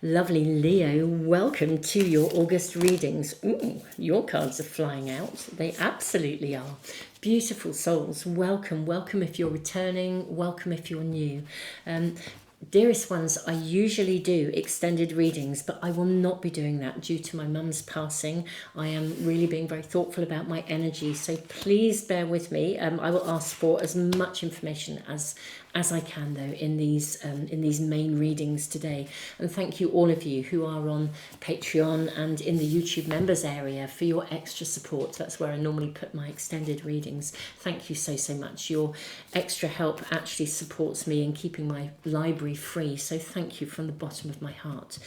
Lovely Leo, welcome to your August readings. Ooh, your cards are flying out. They absolutely are. Beautiful souls, welcome. Welcome if you're returning, welcome if you're new. Dearest ones, I usually do extended readings, but I will not be doing that due to my mum's passing. I am really being very thoughtful about my energy, so please bear with me. I will ask for as much information as I can, though, in these main readings today. And thank you all of you who are on Patreon and in the YouTube members area for your extra support. That's where I normally put my extended readings. Thank you so much. Your extra help actually supports me in keeping my library free, so thank you from the bottom of my heart.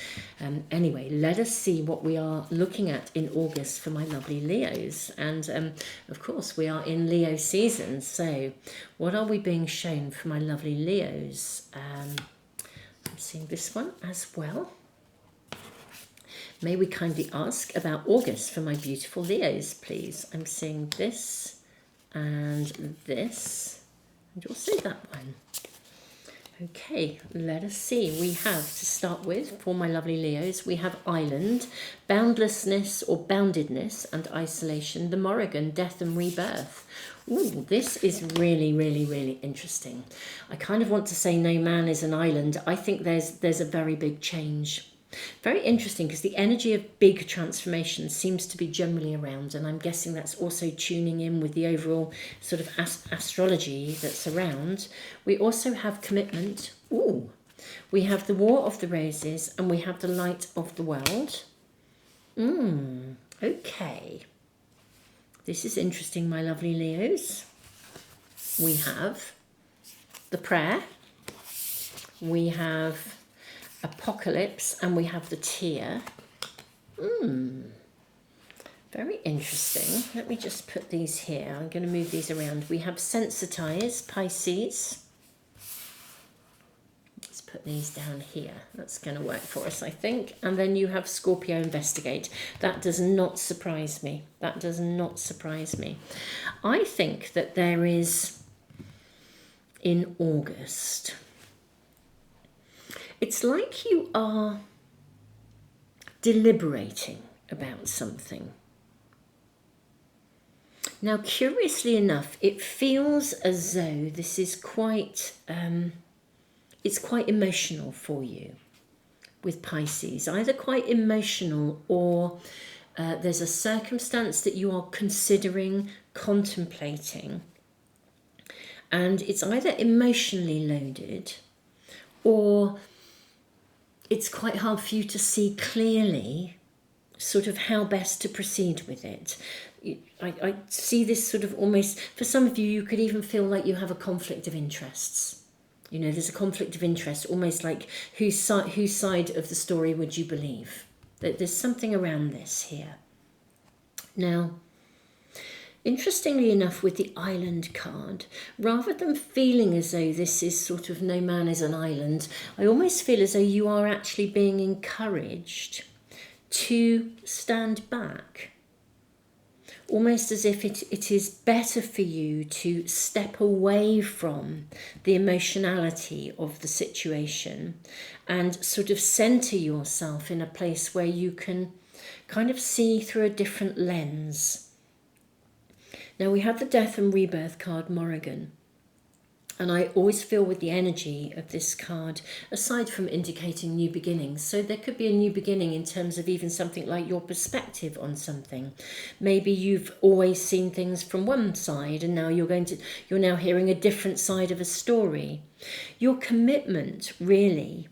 Anyway, let us see what we are looking at in August for my lovely Leos. And of course we are in Leo season, so what are we being shown for my lovely Leos? I'm seeing this one as well. May we kindly ask about August for my beautiful Leos, please. I'm seeing this and this and also that one. Okay, let us see. We have, to start with, for my lovely Leos, we have Island, Boundlessness or Boundedness and Isolation, the Morrigan, Death and Rebirth. Ooh, this is really interesting. I kind of want to say no man is an island. I think there's a very big change. Very interesting, because the energy of big transformation seems to be generally around, and I'm guessing that's also tuning in with the overall sort of astrology that's around. We also have commitment. Ooh, we have the War of the Roses, and we have the Light of the World. Okay. This is interesting, my lovely Leos. We have the Prayer. We have Apocalypse, and we have the Tear. Very interesting. Let me just put these here. I'm going to move these around. We have Sensitize, Pisces. Let's put these down here. That's going to work for us, I think. And then you have Scorpio, Investigate. That does not surprise me. That does not surprise me. I think that there is, in August, it's like you are deliberating about something. Now, curiously enough, it feels as though this is quite, it's quite emotional for you with Pisces. Either quite emotional, or there's a circumstance that you are considering, contemplating, and it's either emotionally loaded, or it's quite hard for you to see clearly sort of how best to proceed with it. I see this sort of almost, for some of you, you could even feel like you have a conflict of interests. You know, there's a conflict of interest, almost like whose side of the story would you believe? There's something around this here. Now, interestingly enough, with the Island card, rather than feeling as though this is sort of no man is an island, I almost feel as though you are actually being encouraged to stand back. Almost as if it is better for you to step away from the emotionality of the situation and sort of center yourself in a place where you can kind of see through a different lens. Now we have the Death and Rebirth card, Morrigan. And I always feel with the energy of this card, aside from indicating new beginnings, so there could be a new beginning in terms of even something like your perspective on something. Maybe you've always seen things from one side, and now you're now hearing a different side of a story. Your commitment, really,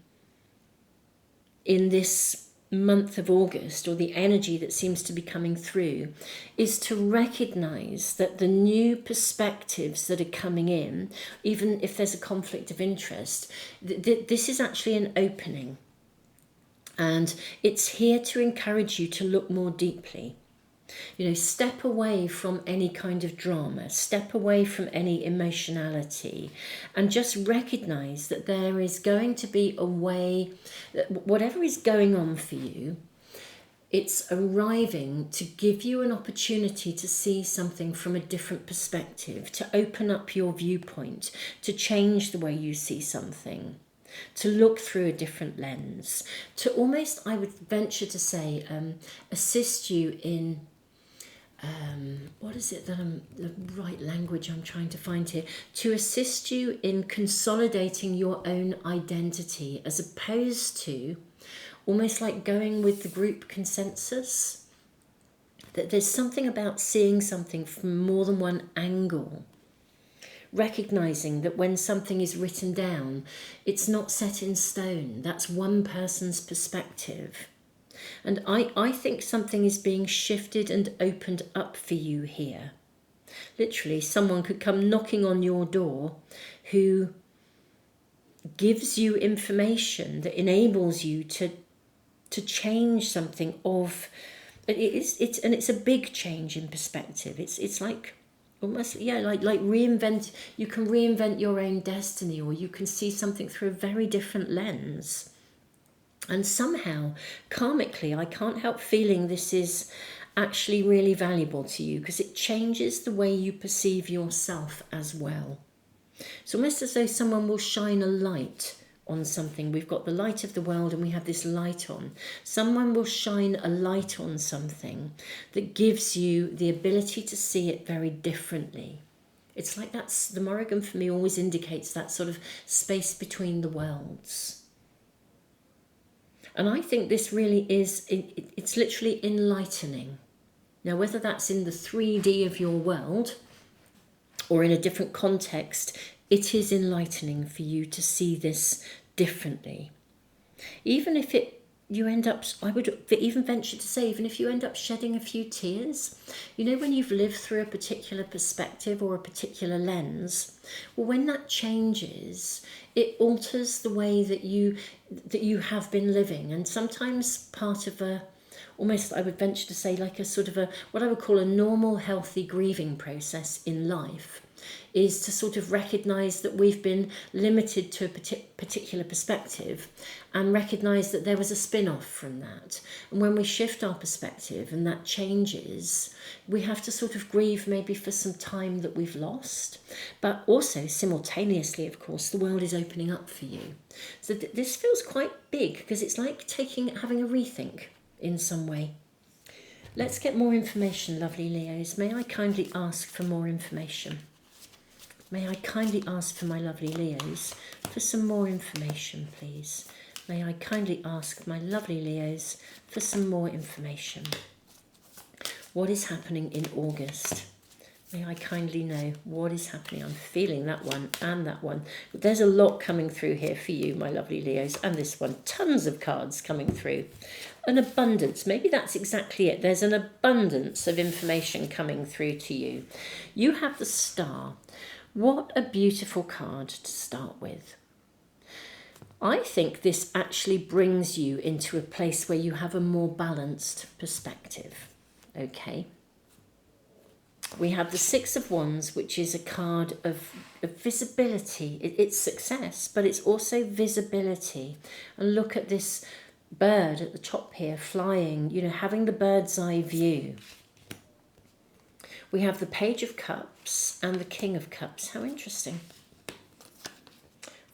in this month of August, or the energy that seems to be coming through, is to recognize that the new perspectives that are coming in, even if there's a conflict of interest, this is actually an opening, and it's here to encourage you to look more deeply. You know, step away from any kind of drama, step away from any emotionality, and just recognize that there is going to be a way, that whatever is going on for you, it's arriving to give you an opportunity to see something from a different perspective, to open up your viewpoint, to change the way you see something. to look through a different lens, to almost, I would venture to say, assist you in, what is it that the right language I'm trying to find here, to assist you in consolidating your own identity, as opposed to almost like going with the group consensus. That there's something about seeing something from more than one angle, recognizing that when something is written down, it's not set in stone. That's one person's perspective. And I think something is being shifted and opened up for you here. Literally, someone could come knocking on your door who gives you information that enables you to change something of... It's a big change in perspective. It's like almost, yeah, like reinvent. You can reinvent your own destiny, or you can see something through a very different lens. And somehow, karmically, I can't help feeling this is actually really valuable to you, because it changes the way you perceive yourself as well. It's almost as though someone will shine a light on something. We've got the light of the world and we have this light on. Someone will shine a light on something that gives you the ability to see it very differently. It's like that's, the Morrigan for me always indicates that sort of space between the worlds. And I think this really is, it's literally enlightening. Now, whether that's in the 3D of your world or in a different context, it is enlightening for you to see this differently. Even if you end up, I would even venture to say, even if you end up shedding a few tears, you know, when you've lived through a particular perspective or a particular lens, well, when that changes, it alters the way that you have been living. And sometimes part of almost, I would venture to say, like a sort of what I would call a normal, healthy grieving process in life, is to sort of recognise that we've been limited to a particular perspective, and recognise that there was a spin-off from that. And when we shift our perspective and that changes, we have to sort of grieve maybe for some time that we've lost. But also, simultaneously, of course, the world is opening up for you. So this feels quite big, because it's like having a rethink in some way. Let's get more information, lovely Leos. May I kindly ask for more information? May I kindly ask for my lovely Leos for some more information, please? May I kindly ask my lovely Leos for some more information? What is happening in August? May I kindly know what is happening? I'm feeling that one and that one. But there's a lot coming through here for you, my lovely Leos, and this one. Tons of cards coming through. An abundance. Maybe that's exactly it. There's an abundance of information coming through to you. You have the Star. What a beautiful card to start with. I think this actually brings you into a place where you have a more balanced perspective. Okay. We have the Six of Wands, which is a card of visibility. It's success, but it's also visibility. And look at this bird at the top here flying, you know, having the bird's eye view. We have the Page of Cups and the King of Cups. How interesting.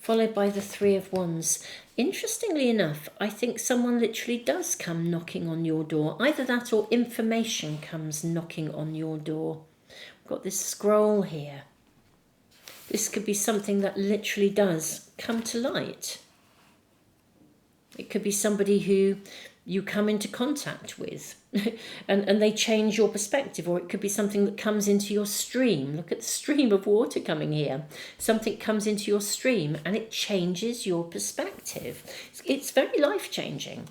Followed by the Three of Wands. Interestingly enough, I think someone literally does come knocking on your door. Either that or information comes knocking on your door. We've got this scroll here. This could be something that literally does come to light. It could be somebody who you come into contact with and they change your perspective, or it could be something that comes into your stream. Look at the stream of water coming here. Something comes into your stream and it changes your perspective. It's very life-changing.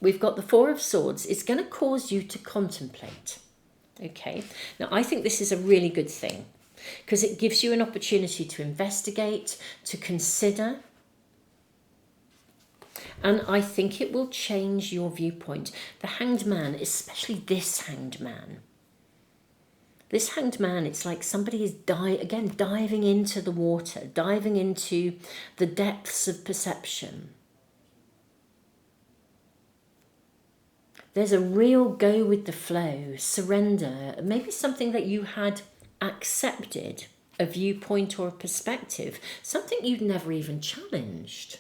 We've got the Four of Swords. It's going to cause you to contemplate. Okay, now I think this is a really good thing, because it gives you an opportunity to investigate, to consider. And I think it will change your viewpoint. The Hanged Man, especially this Hanged Man. This Hanged Man, it's like somebody is diving into the water, diving into the depths of perception. There's a real go with the flow, surrender, maybe something that you had accepted a viewpoint or a perspective, something you'd never even challenged,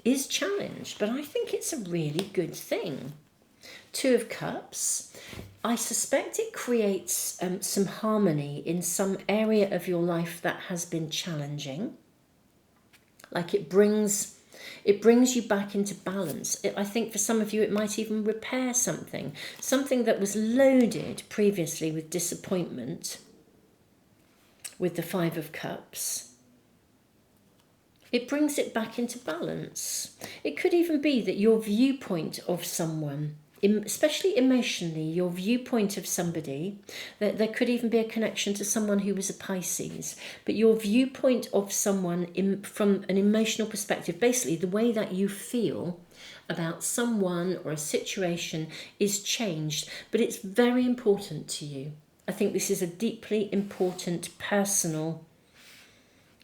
is challenged. But I think it's a really good thing. Two of Cups, I suspect it creates some harmony in some area of your life that has been challenging. Like it brings you back into balance. I think for some of you it might even repair something that was loaded previously with disappointment with the Five of Cups. It brings it back into balance. It could even be that your viewpoint of someone, especially emotionally, your viewpoint of somebody, there could even be a connection to someone who was a Pisces, but your viewpoint of someone from an emotional perspective, basically the way that you feel about someone or a situation is changed, but it's very important to you. I think this is a deeply important personal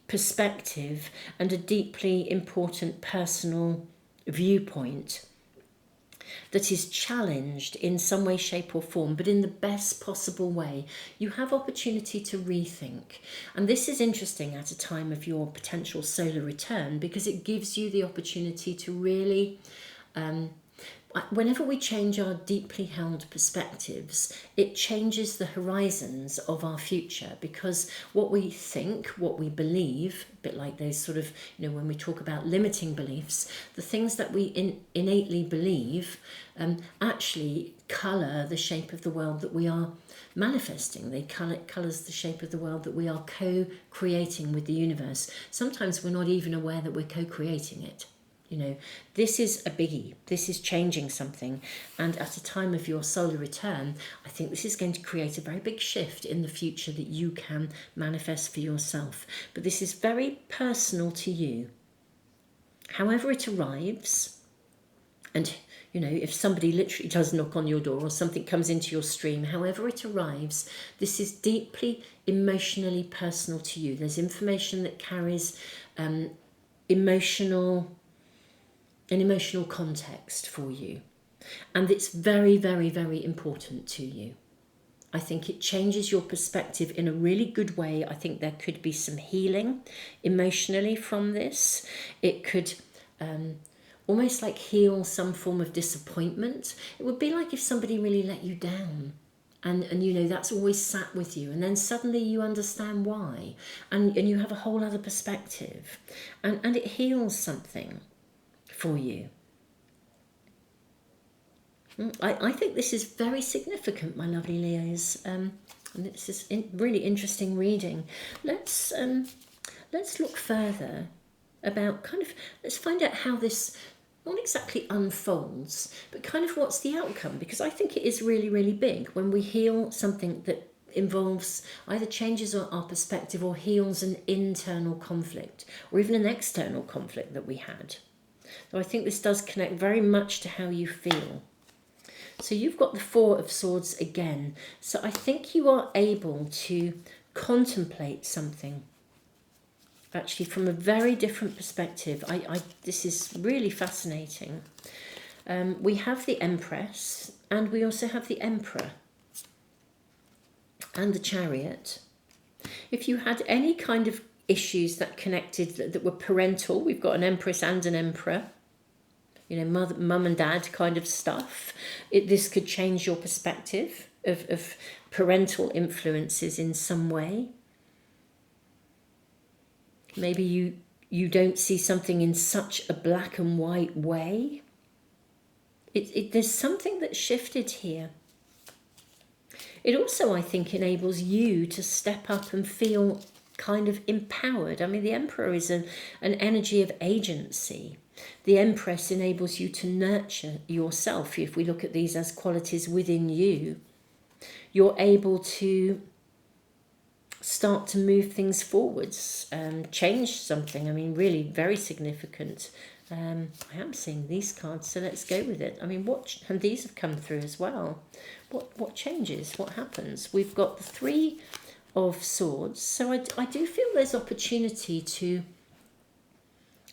perspective and a deeply important personal viewpoint that is challenged in some way, shape or form, but in the best possible way. You have opportunity to rethink. And this is interesting at a time of your potential solar return, because it gives you the opportunity to really whenever we change our deeply held perspectives, it changes the horizons of our future, because what we think, what we believe, a bit like those sort of, when we talk about limiting beliefs, the things that we innately believe actually colour the shape of the world that we are manifesting. They colours the shape of the world that we are co-creating with the universe. Sometimes we're not even aware that we're co-creating it. This is a biggie. This is changing something. And at a time of your solar return, I think this is going to create a very big shift in the future that you can manifest for yourself. But this is very personal to you. However it arrives, and if somebody literally does knock on your door or something comes into your stream, however it arrives, this is deeply emotionally personal to you. There's information that carries an emotional context for you. And it's very, very, very important to you. I think it changes your perspective in a really good way. I think there could be some healing emotionally from this. It could almost like heal some form of disappointment. It would be like if somebody really let you down. And that's always sat with you, and then suddenly you understand why, and you have a whole other perspective, and it heals something for you. I think this is very significant, my lovely Leos, and this is really interesting reading. Let's look further about let's find out how this not exactly unfolds, but kind of what's the outcome, because I think it is really, really big when we heal something that involves either changes our perspective or heals an internal conflict or even an external conflict that we had. So I think this does connect very much to how you feel. So you've got the Four of Swords again. So I think you are able to contemplate something actually from a very different perspective. This is really fascinating. We have the Empress, and we also have the Emperor and the Chariot. If you had any kind of issues that connected that were parental, we've got an Empress and an Emperor, mum and dad kind of stuff. This could change your perspective of parental influences in some way. Maybe you don't see something in such a black and white way. There's something that's shifted here. It also, I think, enables you to step up and feel kind of empowered. I mean, the Emperor is an energy of agency. The Empress enables you to nurture yourself. If we look at these as qualities within you, you're able to start to move things forwards, change something. I mean, really very significant. I am seeing these cards, so let's go with it. I mean, and these have come through as well. What changes? What happens? We've got the Three of Swords. So I do feel there's opportunity to,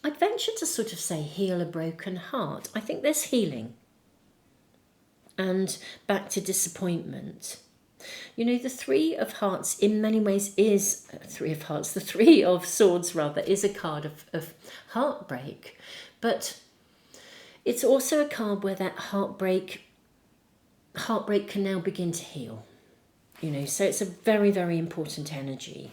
I'd venture to sort of say, heal a broken heart. I think there's healing. And back to disappointment. You know, the Three of Hearts in many ways is, the Three of Swords rather, is a card of heartbreak. But it's also a card where that heartbreak can now begin to heal. You know, so it's a very, very important energy.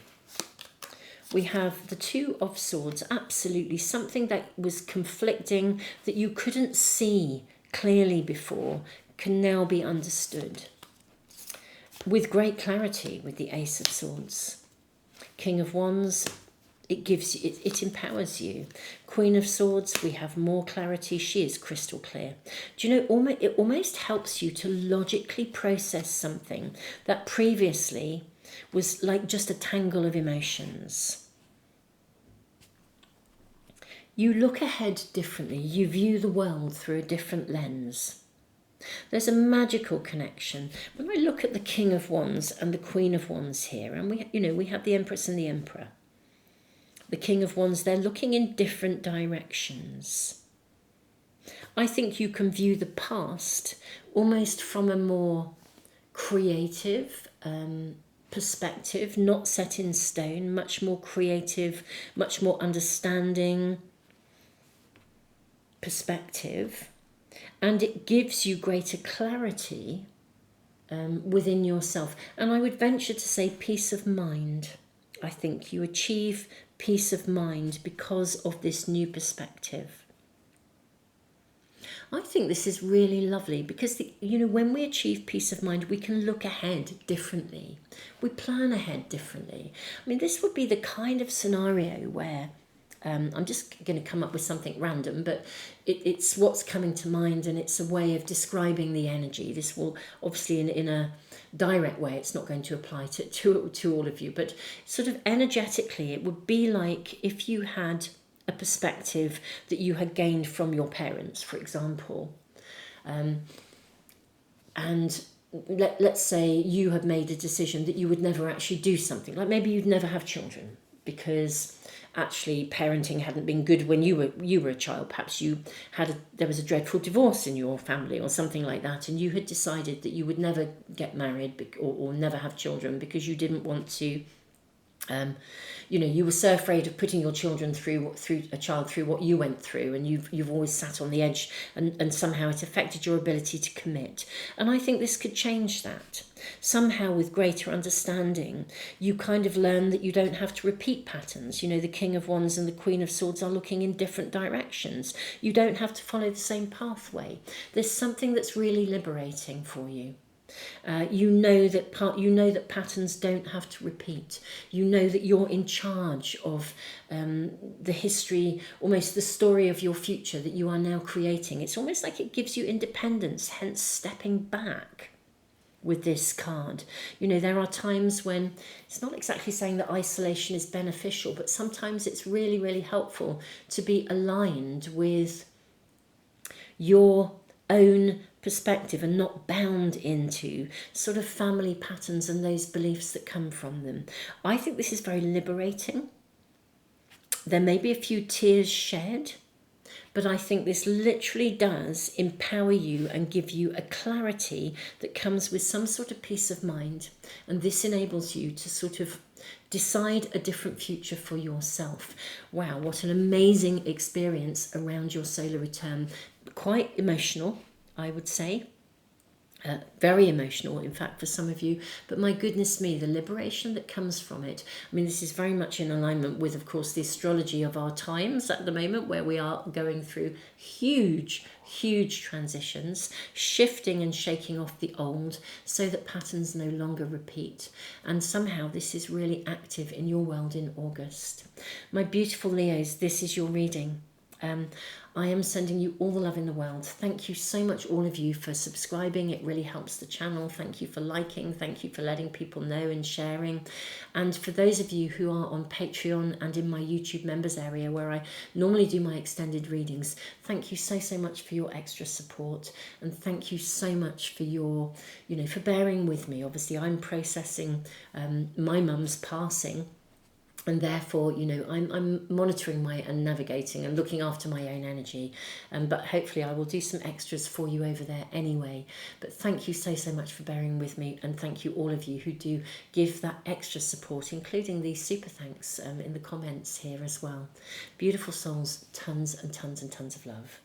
We have the Two of Swords, absolutely something that was conflicting, that you couldn't see clearly before, can now be understood with great clarity with the Ace of Swords. King of Wands, it empowers you. Queen of Swords, we have more clarity. She is crystal clear. Do you know, it almost helps you to logically process something that previously was like just a tangle of emotions. You look ahead differently. You view the world through a different lens. There's a magical connection. When I look at the King of Wands and the Queen of Wands here, and we have the Empress and the Emperor. The King of Wands, they're looking in different directions. I think you can view the past almost from a more creative perspective, not set in stone, much more creative, much more understanding perspective. And it gives you greater clarity within yourself. And I would venture to say peace of mind. I think you achieve peace of mind because of this new perspective. I think this is really lovely because, when we achieve peace of mind, we can look ahead differently. We plan ahead differently. I mean, this would be the kind of scenario where I'm just going to come up with something random, but it's what's coming to mind, and it's a way of describing the energy. This will obviously in a direct way, it's not going to apply to all of you, but sort of energetically, it would be like if you had a perspective that you had gained from your parents, for example, and let's say you had made a decision that you would never actually do something, like maybe you'd never have children because actually parenting hadn't been good when you were a child. Perhaps there was a dreadful divorce in your family or something like that, and you had decided that you would never get married or never have children because you didn't want to. You were so afraid of putting your children through what you went through, and you've always sat on the edge, and somehow it affected your ability to commit. And I think this could change that. Somehow, with greater understanding, you kind of learn that you don't have to repeat patterns. The King of Wands and the Queen of Swords are looking in different directions. You don't have to follow the same pathway. There's something that's really liberating for you. You know that patterns don't have to repeat. You know that you're in charge of the history, almost the story of your future that you are now creating. It's almost like it gives you independence, hence stepping back with this card. There are times when it's not exactly saying that isolation is beneficial, but sometimes it's really, really helpful to be aligned with your own perspective and not bound into sort of family patterns and those beliefs that come from them. I think this is very liberating. There may be a few tears shed, but I think this literally does empower you and give you a clarity that comes with some sort of peace of mind. And this enables you to sort of decide a different future for yourself. Wow, what an amazing experience around your solar return. Quite emotional, I would say. Very emotional, in fact, for some of you. But my goodness me, the liberation that comes from it. I mean, this is very much in alignment with, of course, the astrology of our times at the moment, where we are going through huge, huge transitions, shifting and shaking off the old so that patterns no longer repeat. And somehow this is really active in your world in August. My beautiful Leos, this is your reading. I am sending you all the love in the world. Thank you so much, all of you, for subscribing. It really helps the channel. Thank you for liking. Thank you for letting people know and sharing. And for those of you who are on Patreon and in my YouTube members area, where I normally do my extended readings, thank you so, so much for your extra support. And thank you so much for your, for bearing with me. Obviously, I'm processing my mum's passing. And therefore, you know, I'm monitoring my and navigating and looking after my own energy. But hopefully I will do some extras for you over there anyway. But thank you so much for bearing with me, and thank you all of you who do give that extra support, including these super thanks in the comments here as well. Beautiful souls, tons and tons and tons of love.